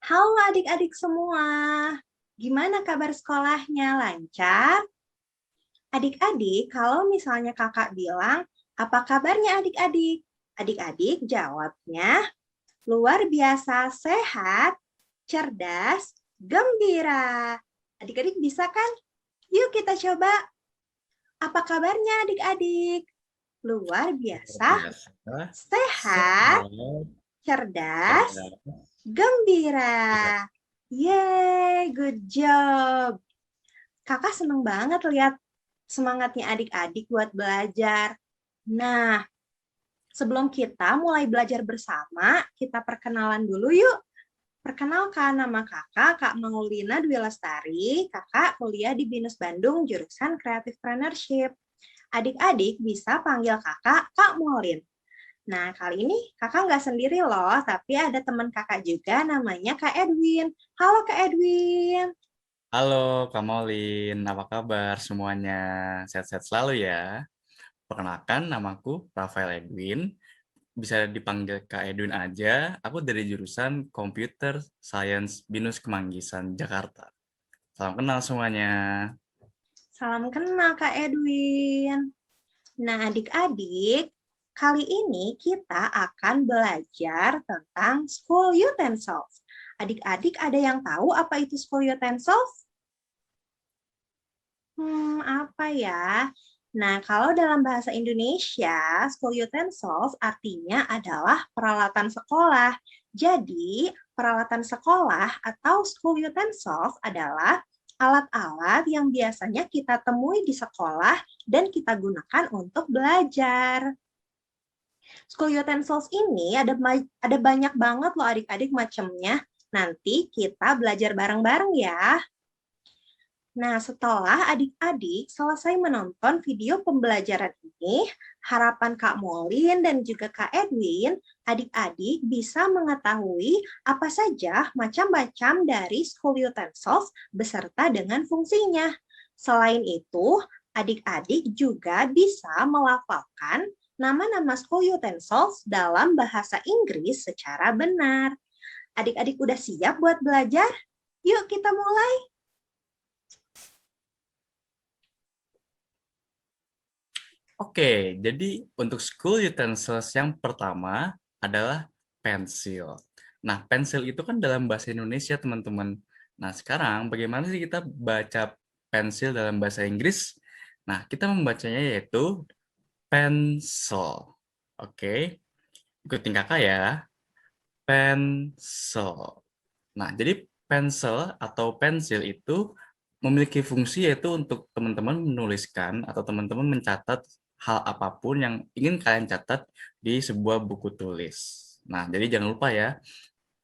Halo adik-adik semua, gimana kabar sekolahnya? Lancar? Adik-adik, kalau misalnya kakak bilang, apa kabarnya adik-adik? Adik-adik jawabnya, luar biasa sehat, cerdas, gembira. Adik-adik bisa kan? Yuk kita coba. Apa kabarnya adik-adik? Luar Luar biasa, biasa, sehat, sehat, cerdas, cerdas, gerak. gembira. Yeay, good job. Kakak seneng banget lihat semangatnya adik-adik buat belajar. Nah, sebelum kita mulai belajar bersama, kita perkenalan dulu yuk. Perkenalkan, nama kakak, Kak Maulina Dwi Lestari. Kakak kuliah di BINUS Bandung, jurusan Creative Partnership. Adik-adik bisa panggil kakak Kak Maulin. Nah, kali ini kakak nggak sendiri loh, tapi ada teman kakak juga namanya Kak Edwin. Halo Kak Edwin. Halo Kak Maulin, apa kabar semuanya? Sehat-sehat selalu ya. Perkenalkan, namaku Rafael Edwin. Bisa dipanggil Kak Edwin aja. Aku dari jurusan Computer Science BINUS Kemanggisan, Jakarta. Salam kenal semuanya. Salam kenal Kak Edwin. Nah, adik-adik, kali ini kita akan belajar tentang school utensils. Adik-adik ada yang tahu apa itu school utensils? Apa ya? Nah, kalau dalam bahasa Indonesia, school utensils artinya adalah peralatan sekolah. Jadi, peralatan sekolah atau school utensils adalah alat-alat yang biasanya kita temui di sekolah dan kita gunakan untuk belajar. School utensils ini ada banyak banget loh adik-adik macamnya. Nanti kita belajar bareng-bareng ya. Nah, setelah adik-adik selesai menonton video pembelajaran ini, harapan Kak Molin dan juga Kak Edwin, adik-adik bisa mengetahui apa saja macam-macam dari school utensils beserta dengan fungsinya. Selain itu, adik-adik juga bisa melafalkan nama-nama school utensils dalam bahasa Inggris secara benar. Adik-adik udah siap buat belajar? Yuk kita mulai. Oke, jadi untuk school utensils yang pertama adalah pensil. Nah, pensil itu kan dalam bahasa Indonesia, teman-teman. Nah, sekarang bagaimana sih kita baca pensil dalam bahasa Inggris? Nah, kita membacanya yaitu pencil. Oke, ikutin kakak ya. Pencil. Nah, jadi pencil atau pensil itu memiliki fungsi yaitu untuk teman-teman menuliskan atau teman-teman mencatat hal apapun yang ingin kalian catat di sebuah buku tulis. Nah, jadi jangan lupa ya,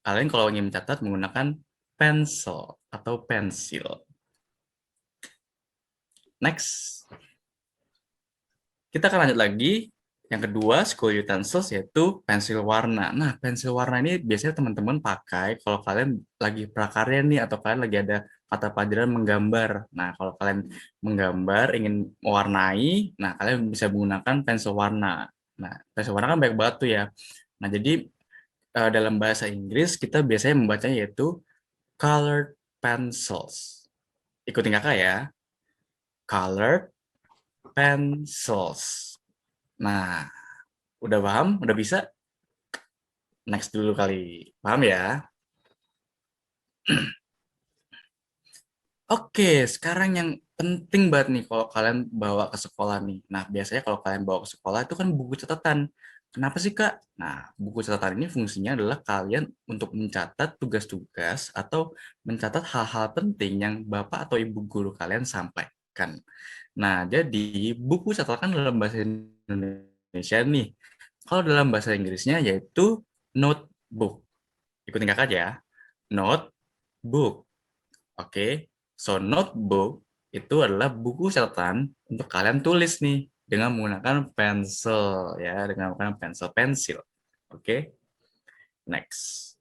kalian kalau ingin mencatat menggunakan pencil atau pensil. Next, kita akan lanjut lagi. Yang kedua, school utensils yaitu pensil warna. Nah, pensil warna ini biasanya teman-teman pakai kalau kalian lagi prakarya nih atau kalian lagi ada mata pelajaran menggambar. Nah, kalau kalian menggambar, ingin mewarnai, nah kalian bisa menggunakan pensil warna. Nah, pensil warna kan banyak banget tuh ya. Nah, jadi dalam bahasa Inggris kita biasanya membacanya yaitu colored pencils. Ikutin kakak ya. Colored pencils. Nah, udah paham? Udah bisa? Next dulu kali. Paham ya? Oke, sekarang yang penting banget nih kalau kalian bawa ke sekolah nih. Nah, biasanya kalau kalian bawa ke sekolah itu kan buku catatan. Kenapa sih, Kak? Nah, buku catatan ini fungsinya adalah kalian untuk mencatat tugas-tugas atau mencatat hal-hal penting yang Bapak atau Ibu guru kalian sampaikan. Nah, jadi buku catatan dalam bahasa Indonesia nih. Kalau dalam bahasa Inggrisnya yaitu notebook. Ikutin kakak ya. Notebook. Oke. So, notebook itu adalah buku catatan untuk kalian tulis nih dengan menggunakan pensil ya, dengan menggunakan pensil. Oke. Next.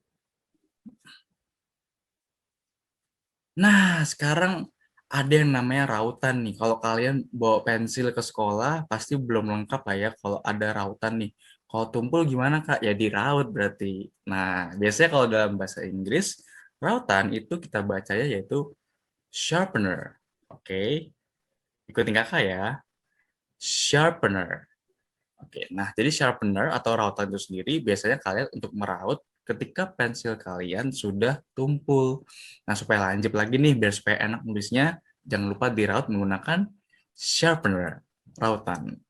Nah, sekarang ada yang namanya rautan nih. Kalau kalian bawa pensil ke sekolah, pasti belum lengkap lah ya kalau ada rautan nih. Kalau tumpul gimana, Kak? Ya diraut berarti. Nah, biasanya kalau dalam bahasa Inggris, Rautan itu kita bacanya yaitu sharpener. Oke, ikutin kakak ya. Sharpener. Oke, nah jadi sharpener atau rautan itu sendiri biasanya kalian untuk meraut ketika pensil kalian sudah tumpul. Nah, supaya lanjut lagi nih, biar supaya enak nulisnya, jangan lupa diraut menggunakan sharpener, rautan.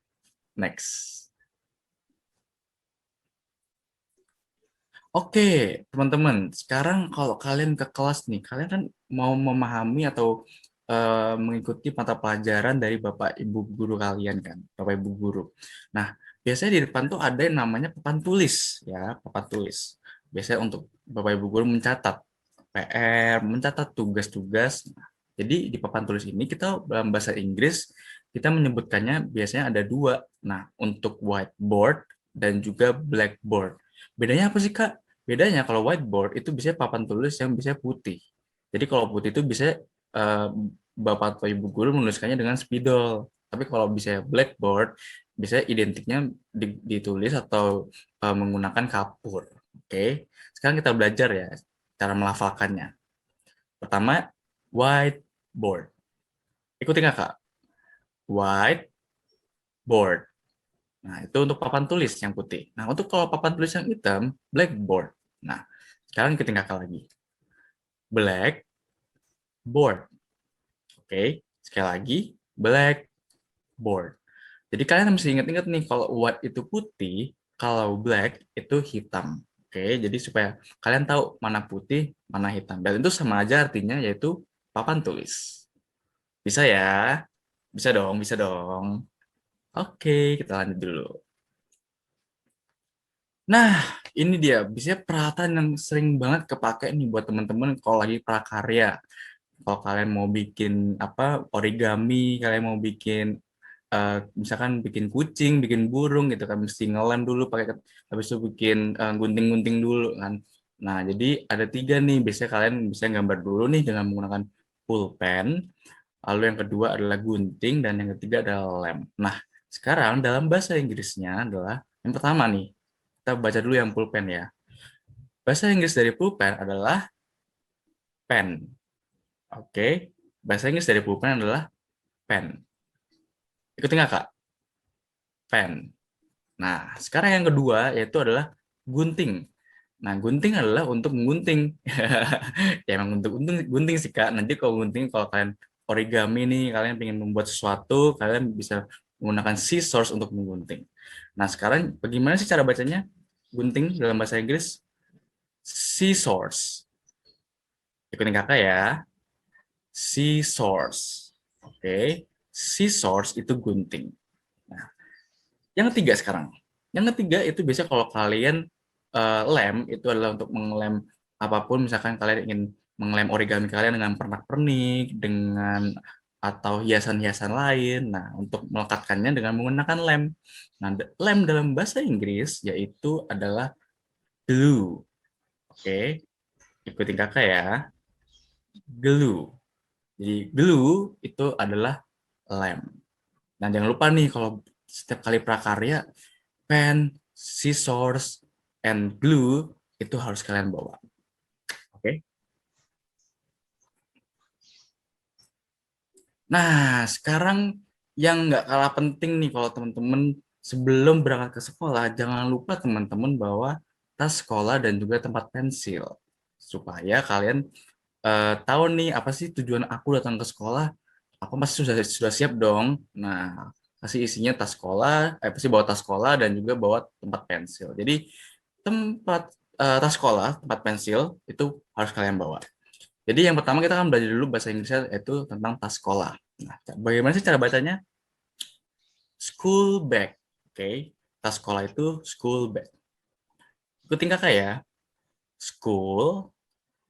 Next. Oke, teman-teman. Sekarang kalau kalian ke kelas nih, kalian kan mau memahami atau mengikuti mata pelajaran dari Bapak Ibu guru kalian kan, Bapak Ibu guru. Nah, biasanya di depan tuh ada yang namanya papan tulis ya, papan tulis. Biasanya untuk Bapak Ibu guru mencatat PR, mencatat tugas-tugas. Nah, jadi di papan tulis ini kita dalam bahasa Inggris kita menyebutkannya biasanya ada dua. Nah, untuk whiteboard dan juga blackboard. Bedanya apa sih, Kak? Bedanya kalau whiteboard itu bisa papan tulis yang bisa putih. Jadi kalau putih itu bisa eh, Bapak atau Ibu guru menuliskannya dengan spidol. Tapi kalau bisa blackboard, bisa identiknya ditulis atau menggunakan kapur. Oke, sekarang kita belajar ya cara melafalkannya. Pertama, whiteboard. Ikutin kakak. Whiteboard. Nah, itu untuk papan tulis yang putih. Nah, untuk kalau papan tulis yang hitam, blackboard. Nah, sekarang ikutin kakak lagi. Blackboard. Oke, sekali lagi, blackboard. Jadi kalian mesti ingat-ingat nih, kalau white itu putih, kalau black itu hitam. Oke, jadi supaya kalian tahu mana putih, mana hitam. Dan itu sama aja artinya, yaitu papan tulis. Bisa ya? Bisa dong, bisa dong. Oke, kita lanjut dulu. Nah, ini dia. Biasanya peralatan yang sering banget kepake nih buat teman-teman kalau lagi prakarya. Kalau kalian mau bikin apa origami, kalian mau bikin misalkan bikin kucing, bikin burung gitu kan, mesti ngelem dulu pakai, habis itu bikin gunting-gunting dulu kan. Nah, jadi ada tiga nih. Biasanya kalian bisa gambar dulu nih dengan menggunakan pulpen. Lalu yang kedua adalah gunting dan yang ketiga adalah lem. Nah, sekarang dalam bahasa Inggrisnya adalah yang pertama nih. Kita baca dulu yang pulpen ya. Bahasa Inggris dari pulpen adalah pen. Oke. Bahasa Inggris dari pulpen adalah pen. Ikutin nggak, Kak? Pen. Nah, sekarang yang kedua yaitu adalah gunting. Nah, gunting adalah untuk menggunting. Ya, emang untuk gunting sih, Kak. Nanti kalau gunting, kalau kalian origami nih, kalian ingin membuat sesuatu, kalian bisa menggunakan scissors untuk menggunting. Nah, sekarang bagaimana sih cara bacanya gunting dalam bahasa Inggris? Scissors. Ikutin kakak ya. Scissors. Oke. Scissors itu gunting. Nah, yang ketiga sekarang. Yang ketiga itu biasanya kalau kalian lem itu adalah untuk mengelem apapun, misalkan kalian ingin mengelem origami kalian dengan pernak-pernik, dengan atau hiasan-hiasan lain. Nah, untuk melekatkannya dengan menggunakan lem. Nah, lem dalam bahasa Inggris yaitu adalah glue. Oke, ikutin kakak ya. Glue. Jadi glue itu adalah lem. Nah, jangan lupa nih kalau setiap kali prakarya, pen, scissors, and glue itu harus kalian bawa. Oke. Nah, sekarang yang nggak kalah penting nih kalau teman-teman sebelum berangkat ke sekolah, jangan lupa teman-teman bawa tas sekolah dan juga tempat pensil. Supaya kalian tahu nih apa sih tujuan aku datang ke sekolah. Aku pasti sudah siap dong. Nah, pasti isinya tas sekolah, pasti bawa tas sekolah dan juga bawa tempat pensil. Jadi tempat tas sekolah, tempat pensil itu harus kalian bawa. Jadi yang pertama kita akan belajar dulu bahasa Inggrisnya yaitu tentang tas sekolah. Nah, bagaimana sih cara bacanya? School bag. Oke, tas sekolah itu school bag. Ikutin kakak ya. School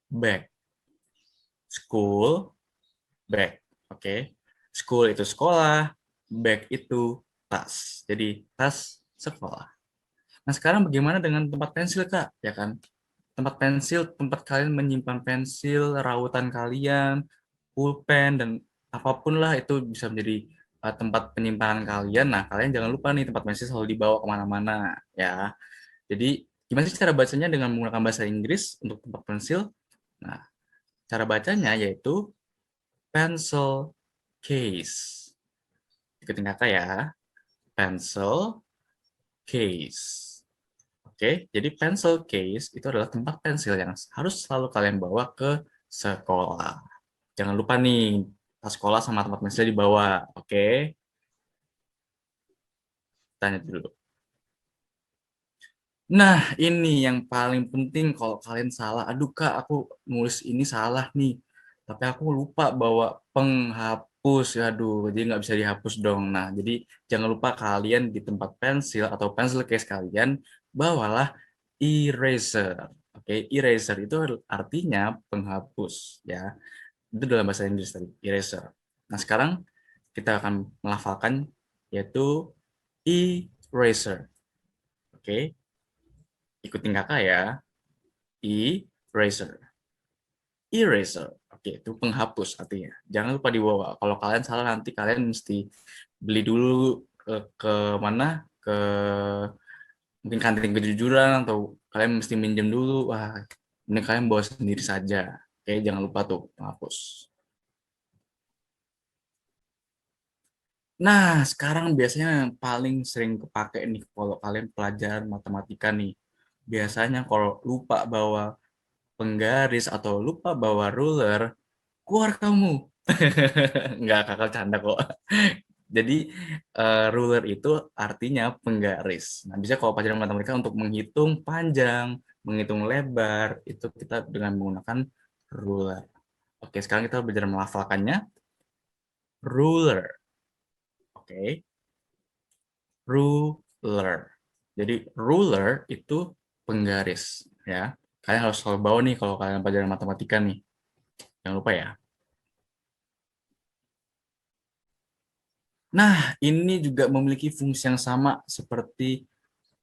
bag. School bag. Oke. School itu sekolah, bag itu tas. Jadi tas sekolah. Nah, sekarang bagaimana dengan tempat pensil, Kak? Ya kan? Tempat pensil, tempat kalian menyimpan pensil, rautan kalian, pulpen, dan apapun lah itu bisa menjadi tempat penyimpanan kalian. Nah, kalian jangan lupa nih tempat pensil selalu dibawa kemana-mana, ya. Jadi, gimana sih cara bacanya dengan menggunakan bahasa Inggris untuk tempat pensil? Nah, Cara bacanya yaitu pencil case. Ikutin kakak ya. Pencil case. Oke, jadi pencil case itu adalah tempat pensil yang harus selalu kalian bawa ke sekolah. Jangan lupa nih, tas sekolah sama tempat pensil dibawa. Oke, tanya dulu. Nah, ini yang paling penting kalau kalian salah. Aduh kak, aku nulis ini salah nih. Tapi aku lupa bawa penghapus. Aduh, jadi nggak bisa dihapus dong. Nah, jadi jangan lupa kalian di tempat pensil atau pencil case kalian, bawalah eraser. Oke, eraser itu artinya penghapus. Ya, itu dalam bahasa Inggris tadi, eraser. Nah, sekarang kita akan melafalkan yaitu eraser. Oke, ikutin kakak ya. Eraser. Eraser. Oke, itu penghapus artinya. Jangan lupa dibawa. Kalau kalian salah nanti kalian mesti beli dulu ke mana? Ke mungkin kantin kejujuran atau kalian mesti minjem dulu. Wah, ini kalian bawa sendiri saja. Oke, jangan lupa tuh penghapus. Nah, sekarang biasanya yang paling sering kepake nih kalau kalian pelajaran matematika nih. Biasanya kalau lupa bawa penggaris atau lupa bawa ruler, keluar kamu. Nggak, kakak canda kok. Jadi ruler itu artinya penggaris. Nah, bisa kalau pelajaran matematika untuk menghitung panjang, menghitung lebar, itu kita dengan menggunakan ruler. Oke, sekarang kita belajar melafalkannya. Ruler. Oke, ruler. Jadi ruler itu penggaris, ya. Kalian harus selalu bawa nih kalau kalian pelajaran matematika nih. Jangan lupa ya. Nah, ini juga memiliki fungsi yang sama seperti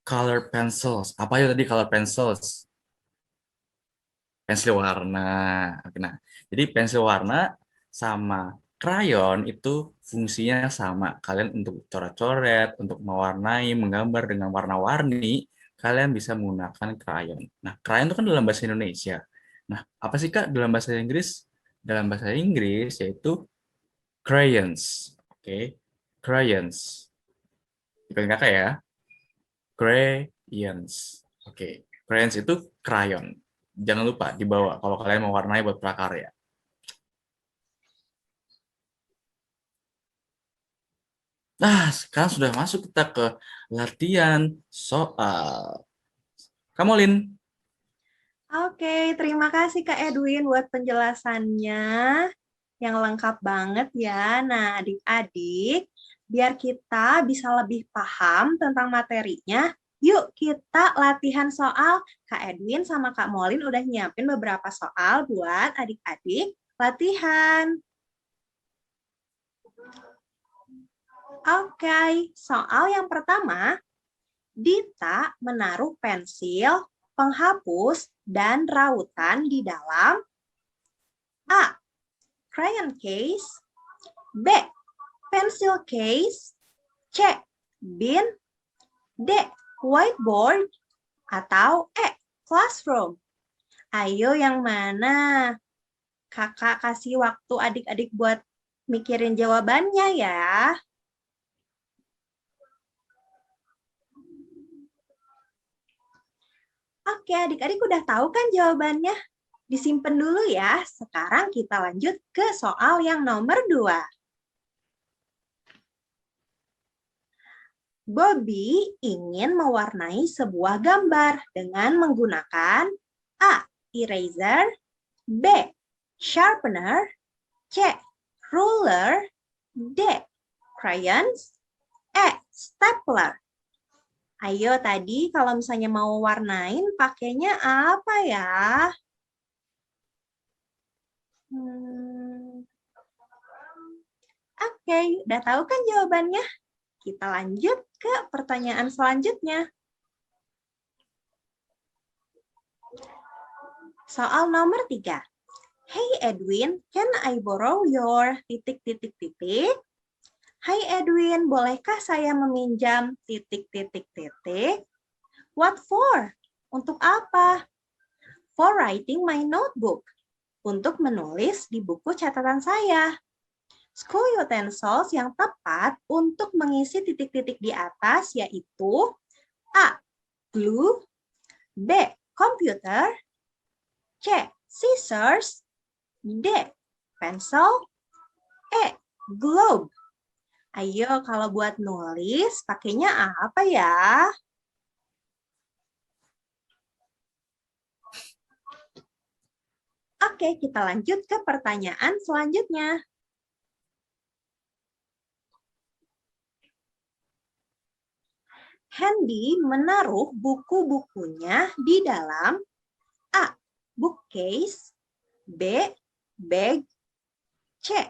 color pencils. Apa itu tadi color pencils? Pensil warna. Nah, jadi pensil warna sama krayon itu fungsinya sama. Kalian untuk coret-coret, untuk mewarnai, menggambar dengan warna-warni, kalian bisa menggunakan krayon. Nah, krayon itu kan dalam bahasa Indonesia. Nah, apa sih Kak dalam bahasa Inggris? Dalam bahasa Inggris yaitu crayons. Oke, crayons. Ikutin kakak ya. Crayons. Oke, crayons itu krayon. Jangan lupa dibawa kalau kalian mau warnai buat prakarya. Nah, sekarang sudah masuk kita ke latihan soal. Kamu, Lin? Oke, terima kasih Kak Edwin buat penjelasannya yang lengkap banget ya. Nah, adik-adik, biar kita bisa lebih paham tentang materinya, yuk kita latihan soal. Kak Edwin sama Kak Molin udah nyiapin beberapa soal buat adik-adik latihan. Oke, soal yang pertama, Dita menaruh pensil, penghapus, dan rautan di dalam A. Crayon case, B. Pencil case, C. Bin, D. Whiteboard, atau E. Classroom. Ayo yang mana? Kakak kasih waktu adik-adik buat mikirin jawabannya ya. Oke, adik-adik udah tahu kan jawabannya? Disimpan dulu ya. Sekarang kita lanjut ke soal yang nomor 2. Bobby ingin mewarnai sebuah gambar dengan menggunakan A. Eraser, B. Sharpener, C. Ruler, D. Crayons, E. Stapler. Ayo tadi kalau misalnya mau warnain pakainya apa ya? Oke, udah tahu kan jawabannya? Kita lanjut ke pertanyaan selanjutnya. Soal nomor 3. Hey Edwin, can I borrow your titik-titik-titik? Hai Edwin, bolehkah saya meminjam titik-titik-titik? What for? Untuk apa? For writing my notebook. untuk menulis di buku catatan saya. School utensils yang tepat untuk mengisi titik-titik di atas yaitu A. Glue, B. Computer, C. Scissors, D. Pencil, E. Globe. Ayo, kalau buat nulis, pakainya apa ya? Oke, kita lanjut ke pertanyaan selanjutnya. Handy menaruh buku-bukunya di dalam A. Bookcase, B. Bag, C.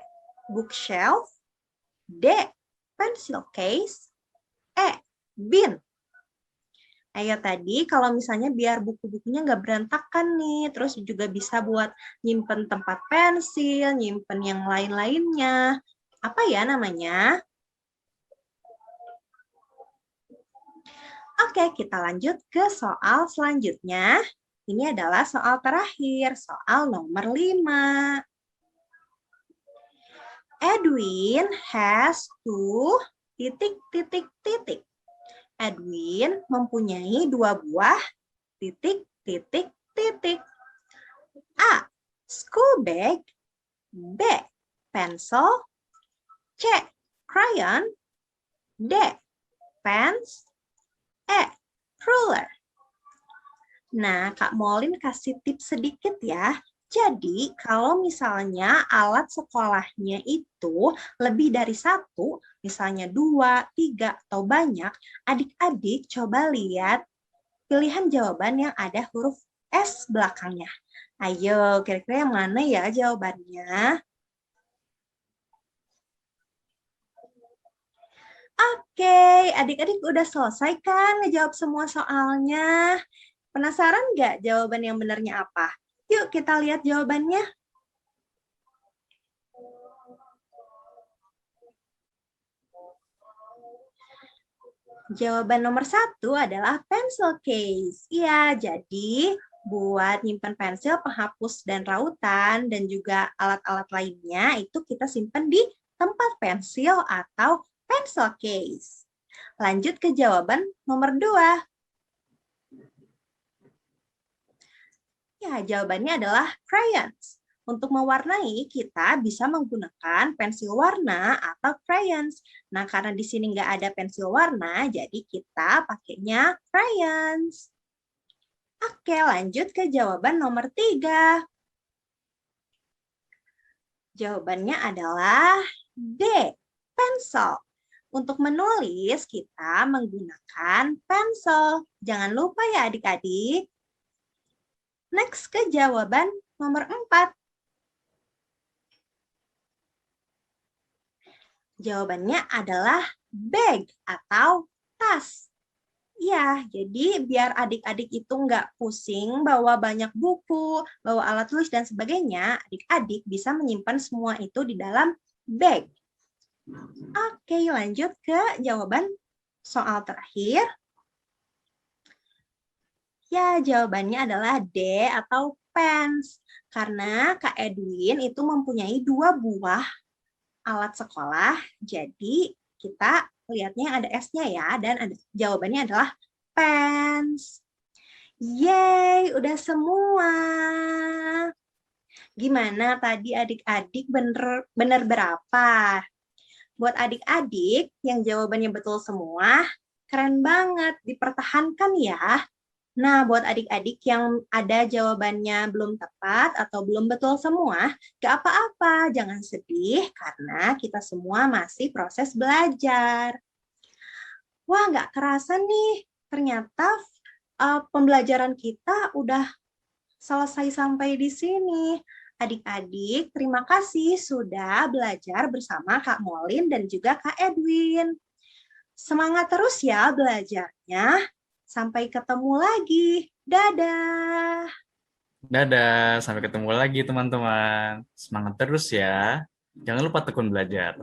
Bookshelf, D. Pencil case, E. Bin. Ayo tadi kalau misalnya biar buku-bukunya nggak berantakan nih, terus juga bisa buat nyimpen tempat pensil, nyimpen yang lain-lainnya. Apa ya namanya? Oke, kita lanjut ke soal selanjutnya. Ini adalah soal terakhir, soal nomor 5. Edwin has two titik. Edwin mempunyai 2 buah titik. A. School bag, B. Pencil, C. Crayon, D. Pens, E. Ruler. Nah, Kak Molin kasih tips sedikit ya. Jadi, kalau misalnya alat sekolahnya itu lebih dari 1, misalnya 2, 3, atau banyak, adik-adik coba lihat pilihan jawaban yang ada huruf S belakangnya. Ayo, kira-kira yang mana ya jawabannya? Oke, adik-adik udah selesai kan ngejawab semua soalnya? Penasaran nggak jawaban yang benarnya apa? Yuk kita lihat jawabannya. Jawaban nomor 1 adalah pencil case. Iya, jadi buat nyimpan pensil, penghapus, dan rautan, dan juga alat-alat lainnya, itu kita simpan di tempat pensil atau pencil case. Lanjut ke jawaban nomor 2. Ya, jawabannya adalah crayons. Untuk mewarnai, kita bisa menggunakan pensil warna atau crayons. Nah, karena di sini nggak ada pensil warna, jadi kita pakainya crayons. Oke, lanjut ke jawaban nomor 3. Jawabannya adalah D, pensil. Untuk menulis, kita menggunakan pensil. Jangan lupa ya adik-adik. Next ke jawaban nomor 4. Jawabannya adalah bag atau tas. Ya, jadi biar adik-adik itu nggak pusing bawa banyak buku, bawa alat tulis, dan sebagainya, adik-adik bisa menyimpan semua itu di dalam bag. Oke, lanjut ke jawaban soal terakhir. Ya, jawabannya adalah D atau pens. Karena Kak Edwin itu mempunyai 2 buah alat sekolah, jadi kita lihatnya ada S-nya ya, dan jawabannya adalah pens. Yeay, udah semua. Gimana tadi adik-adik bener berapa? Buat adik-adik yang jawabannya betul semua, keren banget, dipertahankan ya. Nah, buat adik-adik yang ada jawabannya belum tepat atau belum betul semua, gak apa-apa, jangan sedih karena kita semua masih proses belajar. Wah, gak kerasa nih, ternyata pembelajaran kita udah selesai sampai di sini. Adik-adik, terima kasih sudah belajar bersama Kak Molin dan juga Kak Edwin. Semangat terus ya belajarnya. Sampai ketemu lagi. Dadah. Dadah, sampai ketemu lagi teman-teman. Semangat terus ya. Jangan lupa tekun belajar.